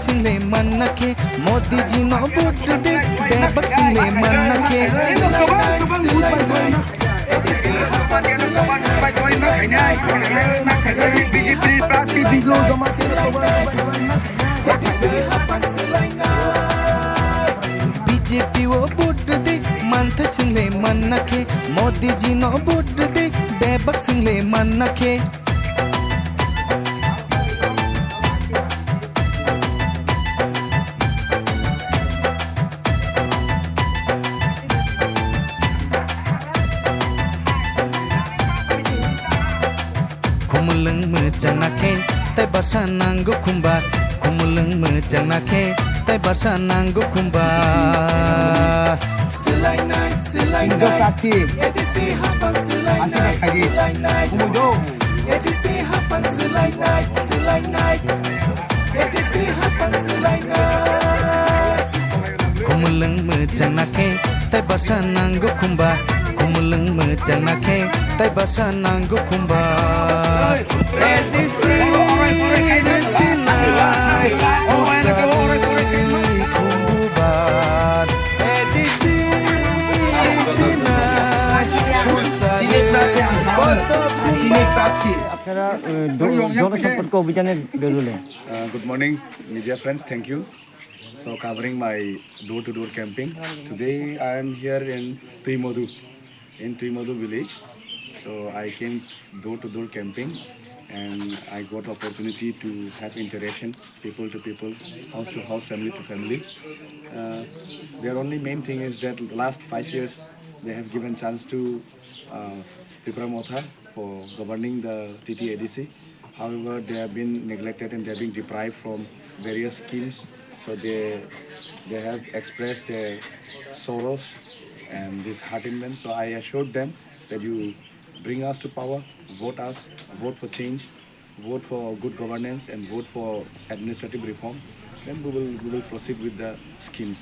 सिंहले मन नखे मोदी जी नो वोट दे बेबक सिंहले मन नखे एदिसी हापान सुलाइनाय एदिसी हापान सुलाइनाय बीजेपी वो वोट दे मंथ सिंहले मन नखे मोदी जी नो वोट दे बेबक सिंहले मन नखे Kumulung mejanake tai barsa nanggo kumbar Kumulung mejanake tai barsa nanggo kumbar Selainai edisi hapan selainai edisi hapan selainai edisi hapan selainai Kumulung mejanake tai barsa nanggo kumbar Kumulung mejanake tai barsa nanggo kumbar edisi nai usai kumbar edisi nai usai foto আপনারা জনসম্পর্ক অভিযানে বেরোলেন Good morning, media friends. Thank you for covering my door-to-door camping. Today I am here in Trimodu village. So I came door-to-door camping, and I got opportunity to have interaction, people to people, house to house, family to family. Their only main thing is that last 5 years they have given chance to Tripura Motha for governing the TTADC. However, they have been neglected and they have been deprived from various schemes. So they have expressed their sorrows and disheartenment. So I assured them that you bring us to power, vote for change, vote for good governance, and vote for administrative reform. Then we will proceed with the schemes.